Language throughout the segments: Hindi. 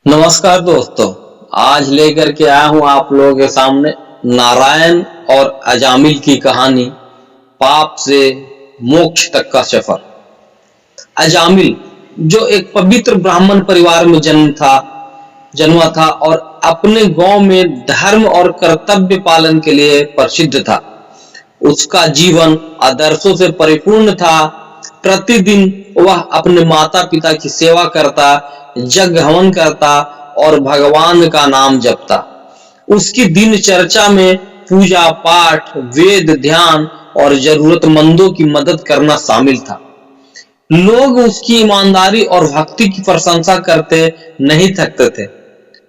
नमस्कार दोस्तों। आज लेकर के आया हूं आप लोगों के सामने नारायण और अजामिल की कहानी, पाप से मोक्ष तक का सफर। अजामिल जो एक पवित्र ब्राह्मण परिवार में जन्मा था और अपने गांव में धर्म और कर्तव्य पालन के लिए प्रसिद्ध था। उसका जीवन आदर्शों से परिपूर्ण था। प्रतिदिन वह अपने माता पिता की सेवा करता, यज्ञ हवन करता और भगवान का नाम जपता। उसकी दिनचर्या में पूजा पाठ, वेद ध्यान और जरूरतमंदों की मदद करना शामिल था। लोग उसकी ईमानदारी और भक्ति की प्रशंसा करते नहीं थकते थे,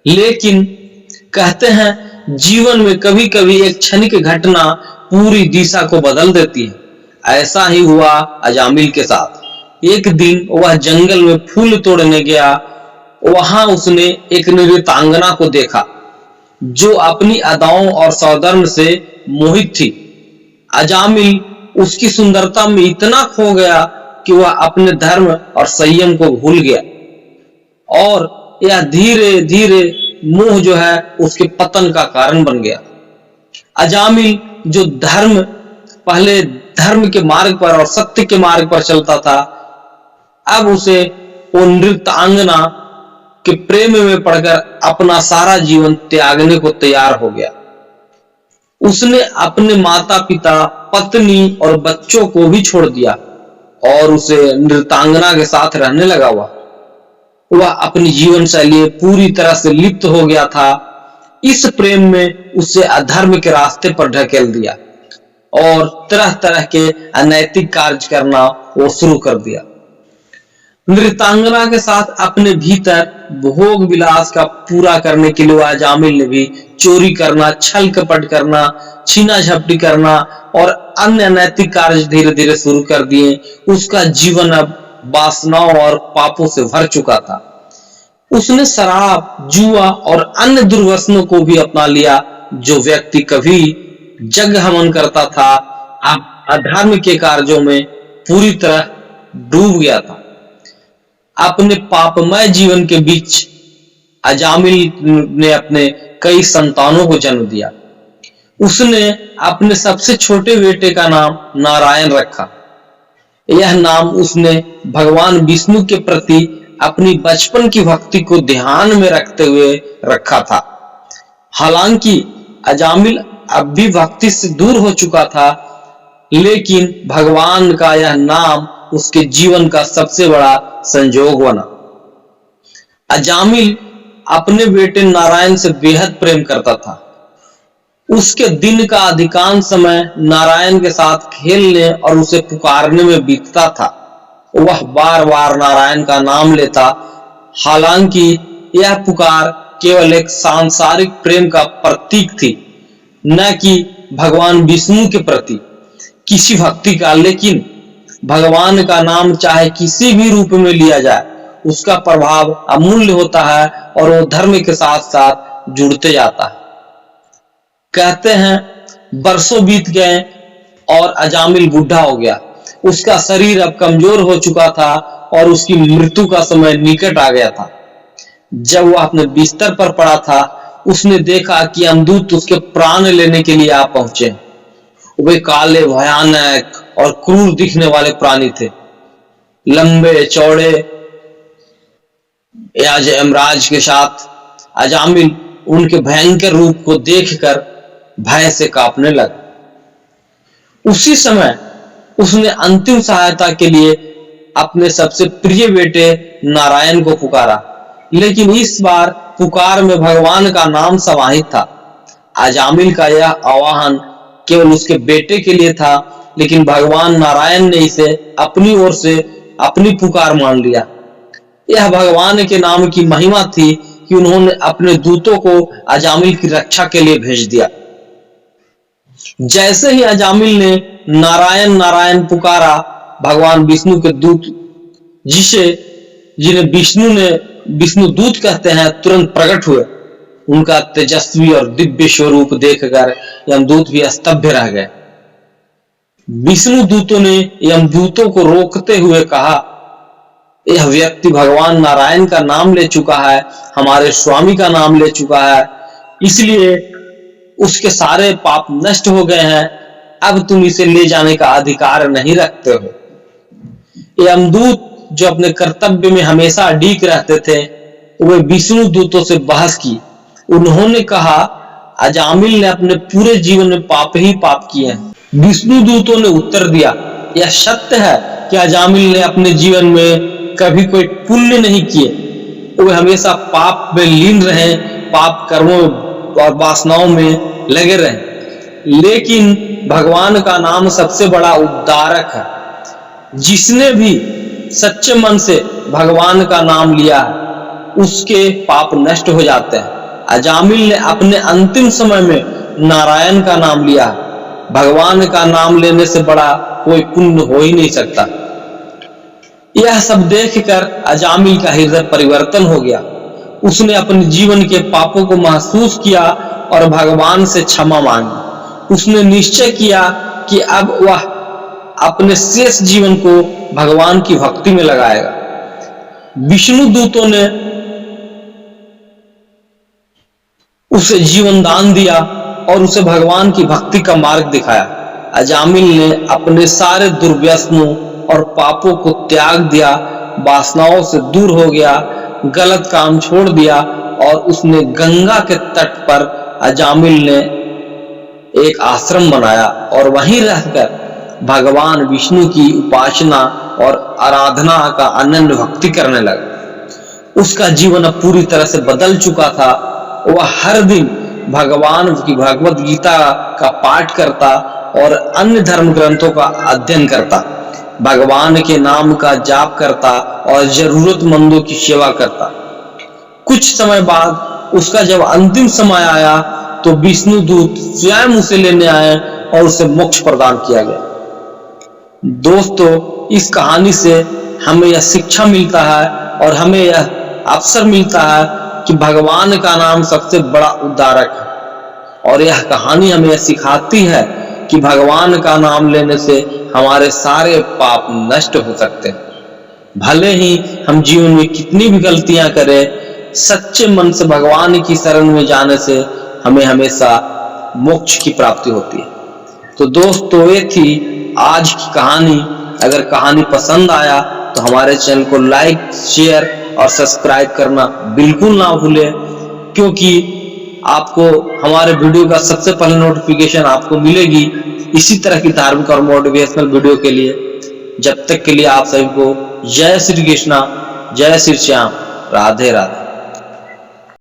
लेकिन कहते हैं जीवन में कभी कभी एक क्षणिक घटना पूरी दिशा को बदल देती है। ऐसा ही हुआ अजामिल के साथ। एक दिन वह जंगल में फूल तोड़ने गया। वहां उसने एक नृत्यांगना को देखा जो अपनी अदाओं और सौंदर्य से मोहित थी। अजामिल उसकी सुंदरता में इतना खो गया कि वह अपने धर्म और संयम को भूल गया, और यह धीरे धीरे मोह जो है उसके पतन का कारण बन गया। अजामिल जो पहले धर्म के मार्ग पर और सत्य के मार्ग पर चलता था, अब उसे वो नृत्यांगना के प्रेम में पड़कर अपना सारा जीवन त्यागने को तैयार हो गया। उसने अपने माता पिता, पत्नी और बच्चों को भी छोड़ दिया और उसे नृत्यांगना के साथ रहने लगा। वह अपनी जीवन शैली पूरी तरह से लिप्त हो गया था। इस प्रेम में उसे अधर्म के रास्ते पर ढकेल दिया और तरह तरह के अनैतिक कार्य करना वो शुरू कर दिया। नृत्यांगना के साथ अपने भीतर भोग विलास का पूरा करने के लिए अजामिल ने भी चोरी करना, छल कपट करना, छीना झपटी करना और अन्य अनैतिक कार्य धीरे धीरे शुरू कर दिए। उसका जीवन अब वासनाओं और पापों से भर चुका था। उसने शराब, जुआ और अन्य दुर्व्यसनों को भी अपना लिया। जो व्यक्ति कभी यज्ञ हवन करता था, अब अधर्म के कार्यों में पूरी तरह डूब गया था। अपने पापमय जीवन के बीच अजामिल ने अपने कई संतानों को जन्म दिया। उसने अपने सबसे छोटे बेटे का नाम नारायण रखा। यह नाम उसने भगवान विष्णु के प्रति अपनी बचपन की भक्ति को ध्यान में रखते हुए रखा था। हालांकि अजामिल अब भी भक्ति से दूर हो चुका था, लेकिन भगवान का यह नाम उसके जीवन का सबसे बड़ा संयोग बना। अजामिल अपने बेटे नारायण से बेहद प्रेम करता था। उसके दिन का अधिकांश समय नारायण के साथ खेलने और उसे पुकारने में बीतता था। वह बार बार नारायण का नाम लेता, हालांकि यह पुकार केवल एक सांसारिक प्रेम का प्रतीक थी, न कि भगवान विष्णु के प्रति किसी भक्ति का। लेकिन भगवान का नाम चाहे किसी भी रूप में लिया जाए, उसका प्रभाव अमूल्य होता है और वो धर्म के साथ साथ जुड़ते जाता है। कहते हैं बरसों बीत गए और अजामिल बूढ़ा हो गया। उसका शरीर अब कमजोर हो चुका था और उसकी मृत्यु का समय निकट आ गया था। जब वह अपने बिस्तर पर पड़ा था, उसने देखा कि यमदूत उसके प्राण लेने के लिए आ पहुंचे। वे काले, भयानक और क्रूर दिखने वाले प्राणी थे। लंबे चौड़े यमराज के साथ अजामिल उनके भयंकर रूप को देखकर भय से कांपने लगा। उसी समय उसने अंतिम सहायता के लिए अपने सबसे प्रिय बेटे नारायण को पुकारा, लेकिन इस बार पुकार में भगवान का नाम समाहित था। अजामिल का यह आह्वान केवल उसके बेटे के लिए था, लेकिन भगवान नारायण ने इसे अपनी ओर से अपनी पुकार मान लिया। यह भगवान के नाम की महिमा थी कि उन्होंने अपने दूतों को अजामिल की रक्षा के लिए भेज दिया। जैसे ही अजामिल ने नारायण नारायण पुकारा, भगवान विष्णु के दूत, जिन्हें विष्णु दूत कहते हैं, तुरंत प्रकट हुए। उनका तेजस्वी और दिव्य स्वरूप देखकर यमदूत भी स्तब्ध रह गए। विष्णु दूतों ने यमदूतों को रोकते हुए कहा, यह व्यक्ति भगवान नारायण का नाम ले चुका है, हमारे स्वामी का नाम ले चुका है, इसलिए उसके सारे पाप नष्ट हो गए हैं। अब तुम इसे ले जाने का अधिकार नहीं रखते हो। यमदूत जो अपने कर्तव्य में हमेशा अडिग रहते थे, वे विष्णु दूतों से बहस की। उन्होंने कहा, अजामिल ने अपने पूरे जीवन में पाप ही पाप किए हैं। विष्णु दूतों ने उत्तर दिया, यह सत्य है कि अजामिल ने अपने जीवन में कभी कोई पुण्य नहीं किए। वे हमेशा पाप में लीन रहे, पाप कर्मों और वासनाओं में लगे रहे। लेकिन भगवान का नाम सबसे बड़ा उद्धारक है। जिसने भी सच्चे मन से भगवान का नाम लिया है, उसके पाप नष्ट हो जाते हैं। अजामिल ने अपने अंतिम समय में नारायण का नाम लिया है। भगवान का नाम लेने से बड़ा कोई पुण्य हो ही नहीं सकता। यह सब देखकर अजामिल का हृदय परिवर्तन हो गया। उसने अपने जीवन के पापों को महसूस किया और भगवान से क्षमा मांगी। उसने निश्चय किया कि अब वह अपने शेष जीवन को भगवान की भक्ति में लगाएगा। विष्णु दूतों ने उसे जीवन दान दिया और उसे भगवान की भक्ति का मार्ग दिखाया। अजामिल ने अपने सारे दुर्व्यसनों और पापों को त्याग दिया, वासनाओं से दूर हो गया, गलत काम छोड़ दिया और उसने गंगा के तट पर अजामिल ने एक आश्रम बनाया और वहीं रहकर भगवान विष्णु की उपासना और आराधना का अनन्य भक्ति करने लगा। उसका जीवन अब पूरी तरह से बदल चुका था। वह हर दिन भगवान की भगवत गीता का पाठ करता और अन्य धर्म ग्रंथों का अध्ययन करता, भगवान के नाम का जाप करता और जरूरतमंदों की सेवा करता। कुछ समय बाद उसका जब अंतिम समय आया तो विष्णु दूत स्वयं उसे लेने आए और उसे मोक्ष प्रदान किया गया। दोस्तों, इस कहानी से हमें यह शिक्षा मिलता है और हमें यह अवसर मिलता है कि भगवान का नाम सबसे बड़ा उद्धारक है। और यह कहानी हमें यह सिखाती है कि भगवान का नाम लेने से हमारे सारे पाप नष्ट हो सकते हैं। भले ही हम जीवन में कितनी भी गलतियां करें, सच्चे मन से भगवान की शरण में जाने से हमें हमेशा मोक्ष की प्राप्ति होती है। तो दोस्तों, ये थी आज की कहानी। अगर कहानी पसंद आया तो हमारे चैनल को लाइक, शेयर और सब्सक्राइब करना बिल्कुल ना भूलें, क्योंकि आपको हमारे वीडियो का सबसे पहले नोटिफिकेशन आपको मिलेगी इसी तरह की धार्मिक और मोटिवेशनल वीडियो के लिए। जब तक के लिए आप सभी को जय श्री कृष्णा, जय श्री श्याम, राधे राधे।